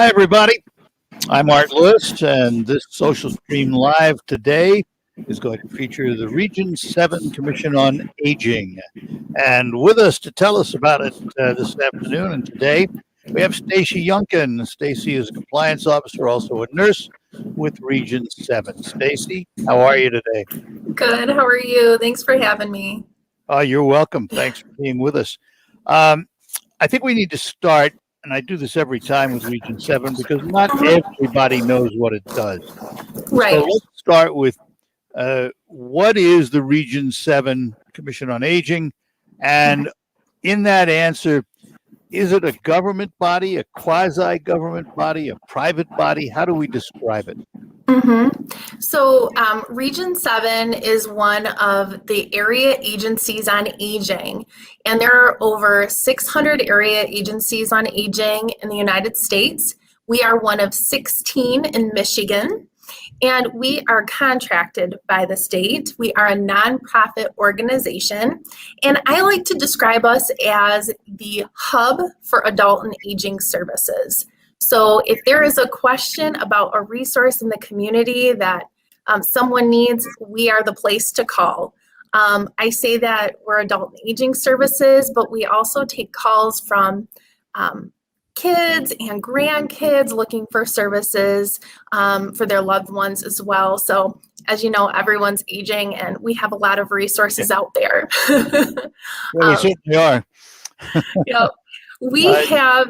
Hi, everybody. I'm Art Lewis, and this Social Stream Live today is going to feature the Region 7 Commission on Aging. And with us to tell us about it this afternoon and today, we have Stacy Younkin. Stacy is a compliance officer, also a nurse with Region 7. Stacy, how are you today? Good. How are you? Thanks for having me. You're welcome. Thanks for being with us. I think we need to start, and I do this every time with Region 7 because not everybody knows what it does. Right. So let's start with what is the Region 7 Commission on Aging? And in that answer, is it a government body, a quasi-government body, a private body? How do we describe it? So Region 7 is one of the area agencies on aging, and there are over 600 area agencies on aging in the United States. We are one of 16 in Michigan, and we are contracted by the state. We are a nonprofit organization, and I like to describe us as the hub for adult and aging services. So if there is a question about a resource in the community that someone needs, we are the place to call. I say that we're adult and aging services, but we also take calls from kids and grandkids looking for services for their loved ones as well. So as you know, everyone's aging and we have a lot of resources out there. We certainly are. We have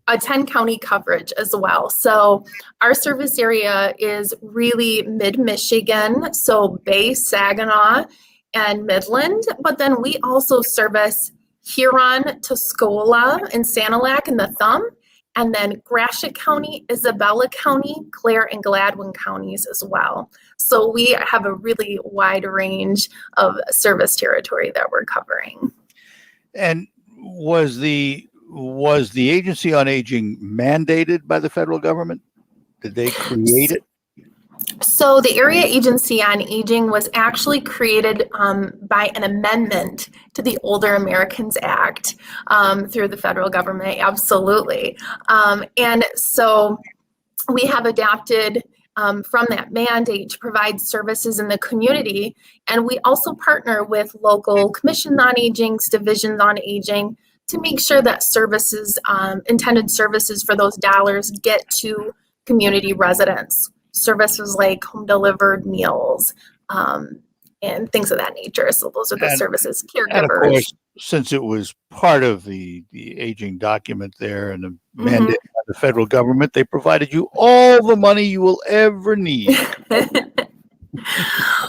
a 10 county coverage as well. So our service area is really mid-Michigan, so Bay, Saginaw, and Midland. But then we also service Huron, Tuscola, and Sanilac in the Thumb, and then Gratiot County, Isabella County, Clare, and Gladwin counties as well. So we have a really wide range of service territory that we're covering. And was the Agency on Aging mandated by the federal government? Did they create it? So the Area Agency on Aging was actually created by an amendment to the Older Americans Act through the federal government, absolutely. And so we have adapted from that mandate to provide services in the community. And we also partner with local commissions on aging, divisions on aging, to make sure that services, intended services for those dollars get to community residents. Services like home delivered meals and things of that nature. So those are the services, caregivers. And of course, since it was part of the aging document there and the mandate by the federal government, they provided you all the money you will ever need.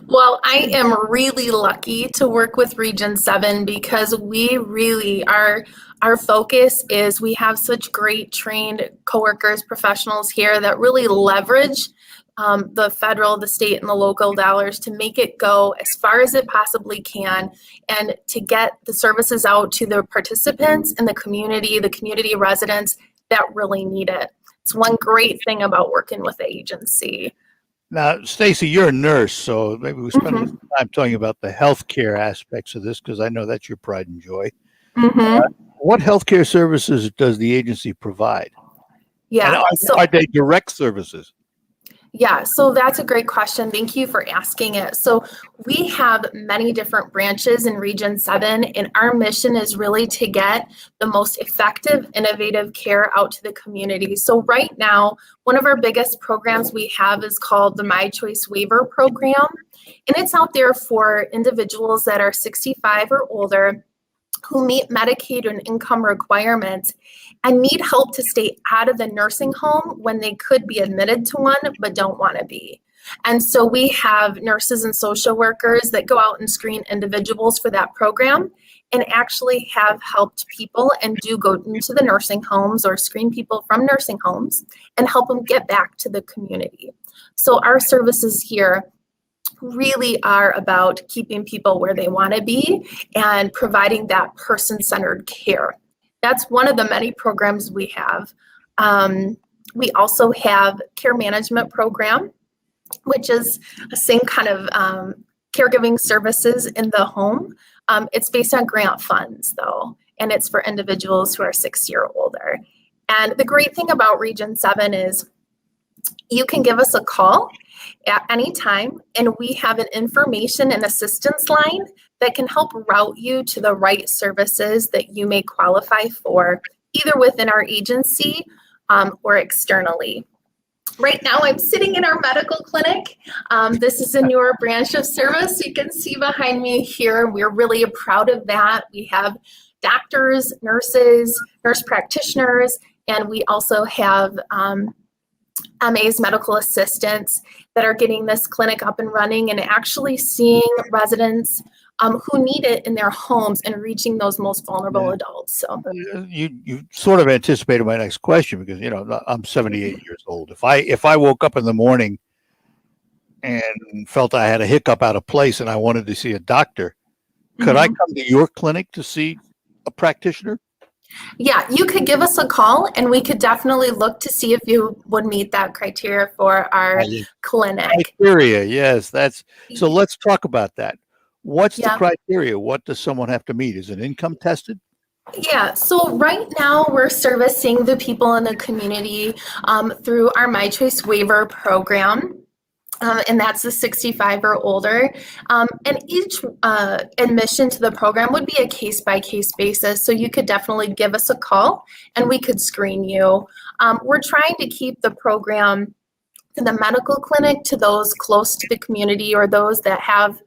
Well, I am really lucky to work with Region 7 because we really our focus is we have such great trained coworkers, professionals here that really leverage the federal, the state, and the local dollars to make it go as far as it possibly can and to get the services out to the participants in the community residents that really need it. It's one great thing about working with the agency. Now, Stacy, you're a nurse, so maybe we spend a little time talking about the healthcare aspects of this because I know that's your pride and joy. What healthcare services does the agency provide? Yeah, and are they direct services? Yeah, so that's a great question. Thank you for asking it. So we have many different branches in Region 7, and our mission is really to get the most effective, innovative care out to the community. So right now, one of our biggest programs we have is called the My Choice Waiver Program, and it's out there for individuals that are 65 or older who meet Medicaid and income requirements and need help to stay out of the nursing home when they could be admitted to one but don't want to be. And so we have nurses and social workers that go out and screen individuals for that program and actually have helped people and do go into the nursing homes or screen people from nursing homes and help them get back to the community. So our services here really are about keeping people where they want to be and providing that person-centered care. That's one of the many programs we have. We also have care management program, which is the same kind of caregiving services in the home. It's based on grant funds though, and it's for individuals who are 60 or older. And the great thing about Region 7 is you can give us a call at any time, and we have an information and assistance line that can help route you to the right services that you may qualify for, either within our agency or externally. Right now, I'm sitting in our medical clinic. This is a newer branch of service. You can see behind me here. We're really proud of that. We have doctors, nurses, nurse practitioners, and we also have MAs, medical assistants, that are getting this clinic up and running and actually seeing residents who need it in their homes and reaching those most vulnerable adults. So you sort of anticipated my next question, because I'm 78 years old. If I woke up in the morning and felt I had a hiccup out of place and I wanted to see a doctor, could I come to your clinic to see a practitioner? Yeah, you could give us a call and we could definitely look to see if you would meet that criteria for our clinic. Criteria, yes. So let's talk about that. What's the criteria? What does someone have to meet? Is it income tested? Yeah, so right now we're servicing the people in the community through our My Choice Waiver program. And that's the 65 or older. And each admission to the program would be a case-by-case basis. So you could definitely give us a call and we could screen you. We're trying to keep the program to the medical clinic, to those close to the community or those that have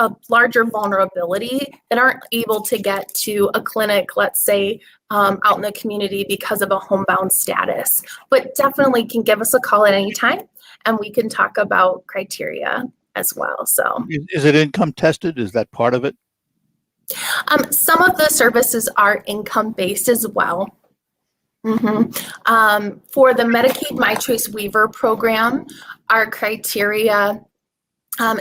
a larger vulnerability that aren't able to get to a clinic, let's say, out in the community because of a homebound status. But definitely can give us a call at any time, and we can talk about criteria as well. So, is it income tested? Is that part of it? Some of the services are income based as well. For the Medicaid My Choice Waiver program, our criteria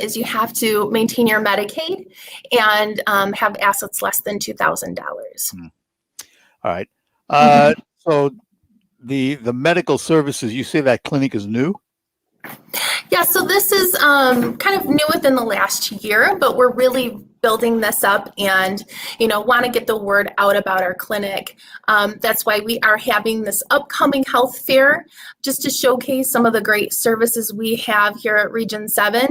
is you have to maintain your Medicaid and have assets less than $2,000. All right. So the medical services, you say that clinic is new? Yeah, so this is kind of new within the last year, but we're really building this up and, want to get the word out about our clinic. That's why we are having this upcoming health fair, just to showcase some of the great services we have here at Region 7.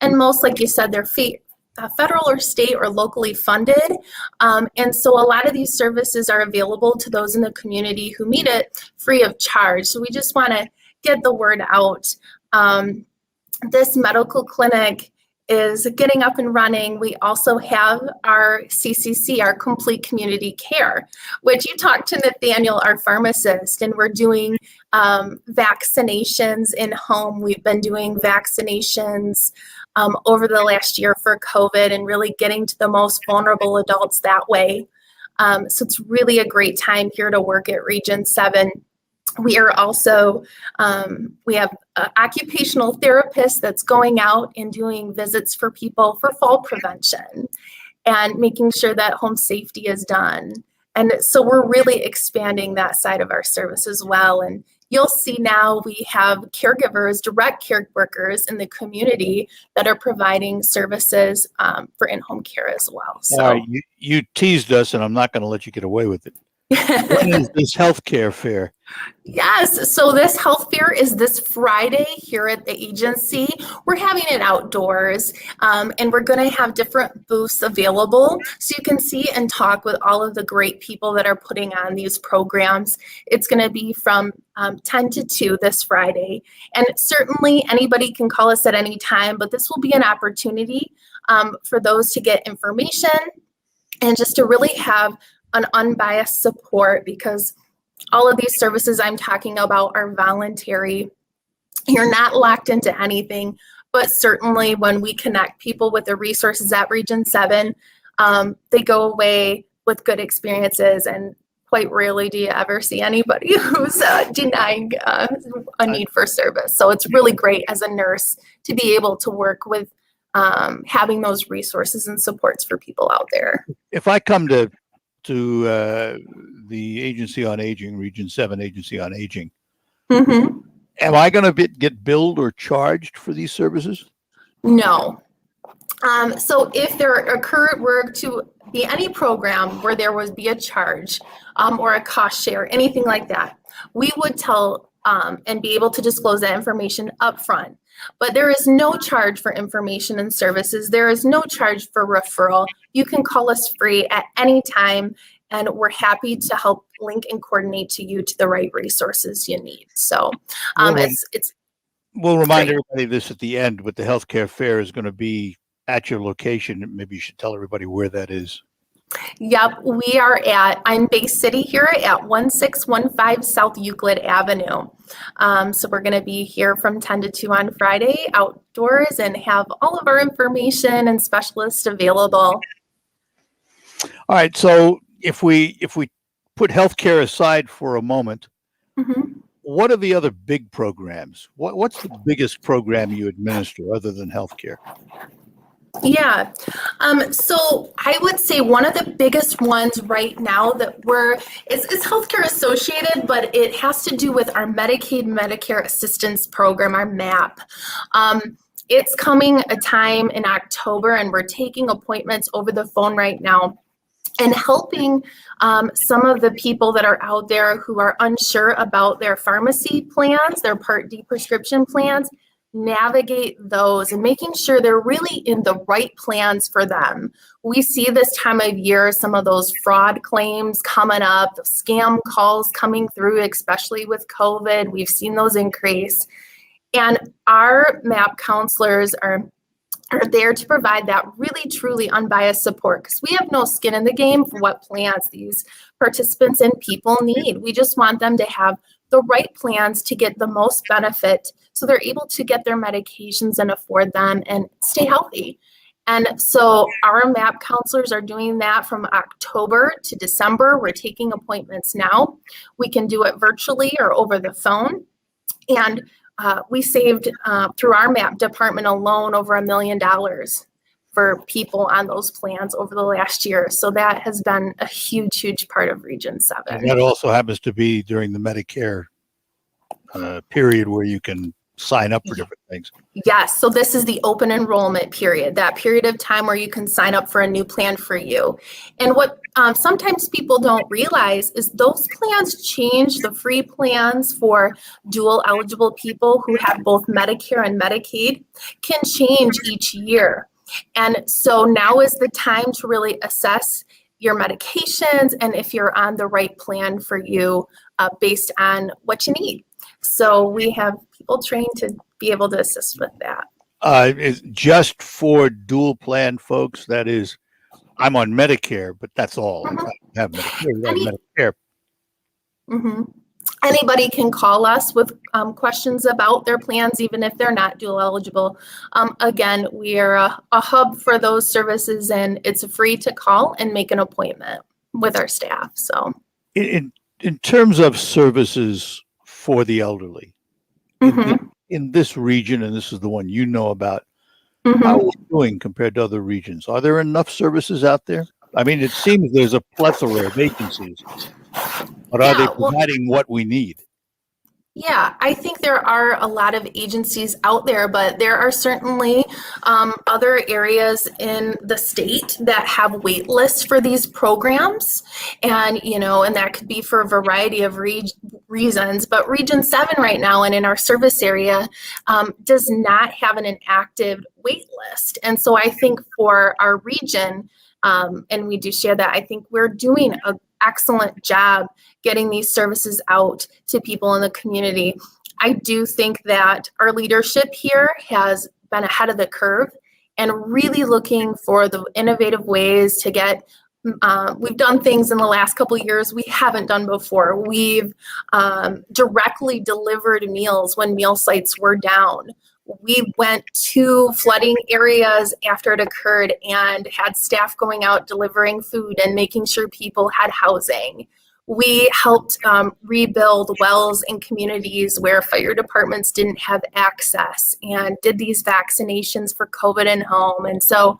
And most, like you said, they're federal or state or locally funded. And so a lot of these services are available to those in the community who need it free of charge. So we just want to get the word out. This medical clinic is getting up and running. We also have our CCC, our complete community care, which you talked to Nathaniel, our pharmacist, and we're doing vaccinations in home. We've been doing vaccinations over the last year for COVID and really getting to the most vulnerable adults that way. So it's really a great time here to work at Region 7. We are also, we have an occupational therapist that's going out and doing visits for people for fall prevention and making sure that home safety is done. And so we're really expanding that side of our service as well. And you'll see now we have caregivers, direct care workers in the community that are providing services for in-home care as well. So you teased us, and I'm not going to let you get away with it. When is this healthcare fair? Yes, so this health fair is this Friday here at the agency. We're having it outdoors, and we're going to have different booths available so you can see and talk with all of the great people that are putting on these programs. It's going to be from 10 to 2 this Friday, and certainly anybody can call us at any time, but this will be an opportunity for those to get information and just to really have an unbiased support, because all of these services I'm talking about are voluntary. You're not locked into anything, but certainly when we connect people with the resources at Region 7, they go away with good experiences, and quite rarely do you ever see anybody who's denying a need for service. So it's really great as a nurse to be able to work with having those resources and supports for people out there. If I come to the Agency on Aging, Region 7 Agency on Aging, am I going to get billed or charged for these services? No. So if there were to be any program where there would be a charge or a cost share, anything like that, we would tell and be able to disclose that information upfront. But there is no charge for information and services. There is no charge for referral. You can call us free at any time, and we're happy to help link and coordinate to you to the right resources you need. So it's we'll remind great. everybody this at the end, but the healthcare fair is going to be at your location. Maybe you should tell everybody where that is. Yep, I'm Bay City here at 1615 South Euclid Avenue. So we're going to be here from 10 to 2 on Friday outdoors and have all of our information and specialists available. All right. So if we put healthcare aside for a moment, what are the other big programs? What's the biggest program you administer other than healthcare? Yeah. So I would say one of the biggest ones right now that it's healthcare associated, but it has to do with our Medicaid, Medicare Assistance Program, our MAP. It's coming a time in October, and we're taking appointments over the phone right now and helping some of the people that are out there who are unsure about their pharmacy plans, their Part D prescription plans, navigate those and making sure they're really in the right plans for them. We see this time of year some of those fraud claims coming up, scam calls coming through, especially with COVID. We've seen those increase. And our MAP counselors are there to provide that really truly unbiased support, because we have no skin in the game for what plans these participants and people need. We just want them to have the right plans to get the most benefit so they're able to get their medications and afford them and stay healthy. And so our MAP counselors are doing that from October to December. We're taking appointments now. We can do it virtually or over the phone. And we saved through our MAP department alone over $1 million for people on those plans over the last year. So that has been a huge, huge part of Region 7. And that also happens to be during the Medicare period where you can sign up for different things. Yes. So this is the open enrollment period, that period of time where you can sign up for a new plan for you. And what sometimes people don't realize is those plans change. The free plans for dual eligible people who have both Medicare and Medicaid can change each year. And so now is the time to really assess your medications and if you're on the right plan for you based on what you need. So we have people trained to be able to assist with that. It's just for dual plan folks. That is, I'm on Medicare, but that's all. I have Medicare. Anybody can call us with questions about their plans, even if they're not dual eligible. Again, we are a hub for those services, and it's free to call and make an appointment with our staff. So, in terms of services for the elderly, in this region, and this is the one you know about, how are we doing compared to other regions? Are there enough services out there? I mean, it seems there's a plethora of agencies, but are they providing what we need? Yeah, I think there are a lot of agencies out there, but there are certainly other areas in the state that have wait lists for these programs. And, and that could be for a variety of reasons. But Region 7 right now and in our service area does not have an active wait list. And so I think for our region, and we do share that, I think we're doing an excellent job getting these services out to people in the community. I do think that our leadership here has been ahead of the curve and really looking for the innovative ways to get, we've done things in the last couple of years we haven't done before. We've directly delivered meals when meal sites were down. We went to flooding areas after it occurred and had staff going out delivering food and making sure people had housing. We helped rebuild wells in communities where fire departments didn't have access and did these vaccinations for COVID in home. And so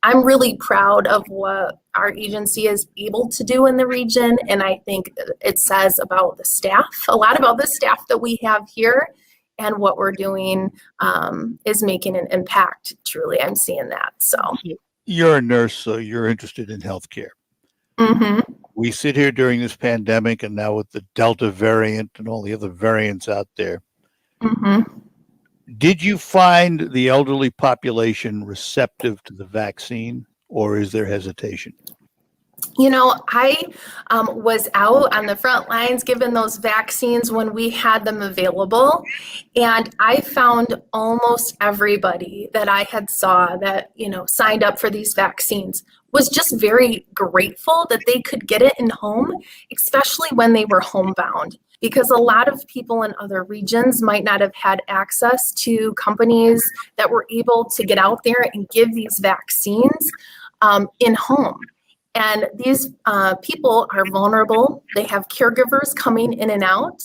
I'm really proud of what our agency is able to do in the region. And I think it says about the staff, a lot about the staff that we have here and what we're doing is making an impact. Truly, I'm seeing that. So You're a nurse, so you're interested in healthcare. We sit here during this pandemic, and now with the Delta variant and all the other variants out there. Did you find the elderly population receptive to the vaccine, or is there hesitation? You know, I was out on the front lines given those vaccines when we had them available, and I found almost everybody that I had saw that, you know, signed up for these vaccines was just very grateful that they could get it in home, especially when they were homebound. Because a lot of people in other regions might not have had access to companies that were able to get out there and give these vaccines in home. And these people are vulnerable. They have caregivers coming in and out.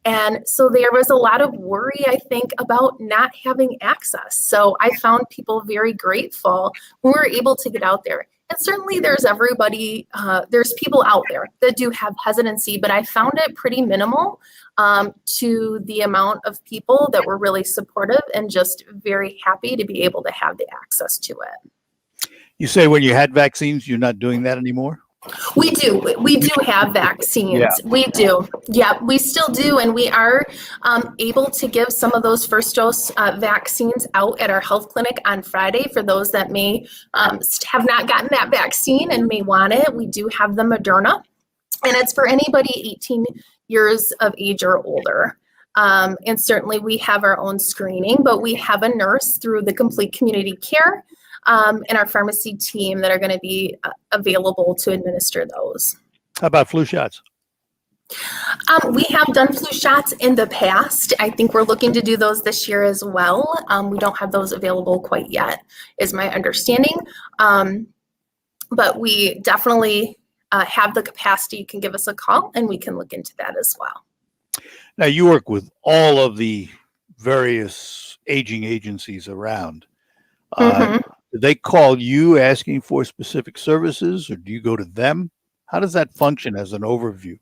And so there was a lot of worry, I think, about not having access. So I found people very grateful when we were able to get out there. And certainly there's there's people out there that do have hesitancy, but I found it pretty minimal to the amount of people that were really supportive and just very happy to be able to have the access to it. You say when you had vaccines, you're not doing that anymore? We do. We do have vaccines. Yeah. We do. Yeah, we still do. And we are able to give some of those first dose vaccines out at our health clinic on Friday for those that may have not gotten that vaccine and may want it. We do have the Moderna, and it's for anybody 18 years of age or older. And certainly we have our own screening, but we have a nurse through the Complete Community Care and our pharmacy team that are going to be available to administer those. How about flu shots? We have done flu shots in the past. I think we're looking to do those this year as well. We don't have those available quite yet, is my understanding. But we definitely have the capacity. You can give us a call and we can look into that as well. Now, you work with all of the various aging agencies around. Do they call you asking for specific services, or do you go to them? How does that function as an overview?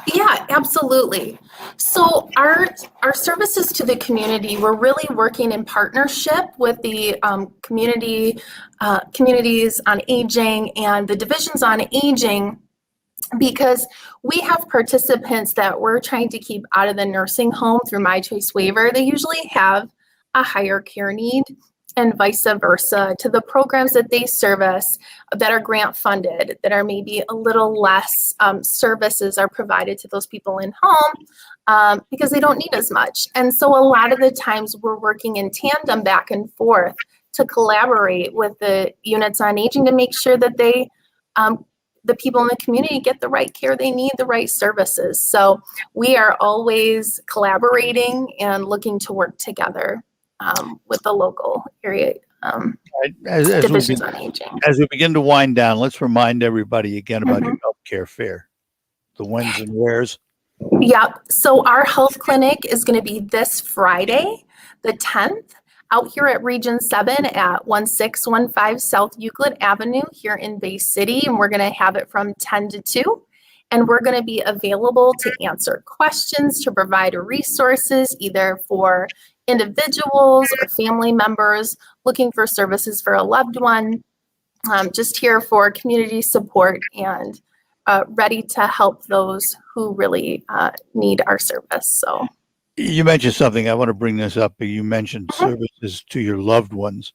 Yeah, absolutely. So our services to the community, we're really working in partnership with the communities on aging and the divisions on aging, because we have participants that we're trying to keep out of the nursing home through My Choice Waiver. They usually have a higher care need, and vice versa, to the programs that they service that are grant funded, that are maybe a little less services are provided to those people in home because they don't need as much. And so a lot of the times we're working in tandem back and forth to collaborate with the units on aging to make sure that they, the people in the community get the right care they need, the right services. So we are always collaborating and looking to work together with the local area divisions on aging. As we begin to wind down, let's remind everybody again about your healthcare fair, the whens and wheres. Yep. So our health clinic is going to be this Friday, the 10th, out here at Region 7 at 1615 South Euclid Avenue here in Bay City. And we're going to have it from 10 to 2. And we're going to be available to answer questions, to provide resources, either for individuals or family members looking for services for a loved one, just here for community support and ready to help those who really need our service. So you mentioned something, I want to bring this up. You mentioned services to your loved ones.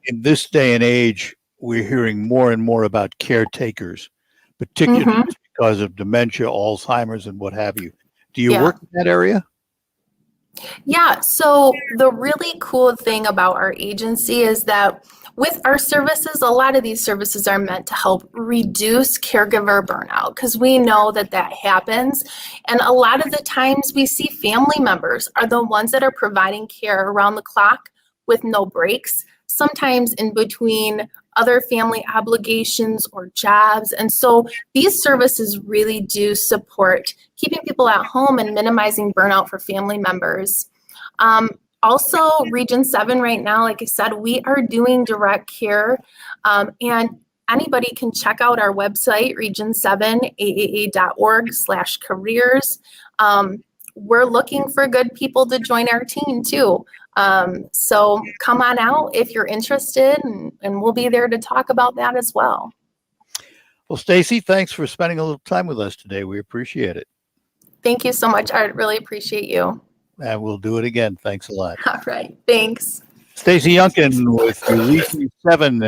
In this day and age, we're hearing more and more about caretakers, particularly because of dementia, Alzheimer's, and what have you. Do you work in that area? Yeah, so the really cool thing about our agency is that with our services, a lot of these services are meant to help reduce caregiver burnout, because we know that that happens. And a lot of the times we see family members are the ones that are providing care around the clock with no breaks, sometimes in between other family obligations or jobs. And so these services really do support keeping people at home and minimizing burnout for family members. Also, Region 7 right now, like I said, we are doing direct care, and anybody can check out our website, region7aaa.org/careers. we're looking for good people to join our team too. So come on out if you're interested, and we'll be there to talk about that as well. Well, Stacy, thanks for spending a little time with us today. We appreciate it. Thank you so much. I really appreciate you. And we'll do it again. Thanks a lot. All right. Thanks. Stacy Younkin with the Region 7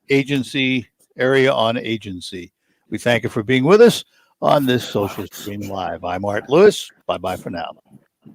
Agency Area on Agency. We thank you for being with us on this Social Stream Live. I'm Art Lewis. Bye-bye for now.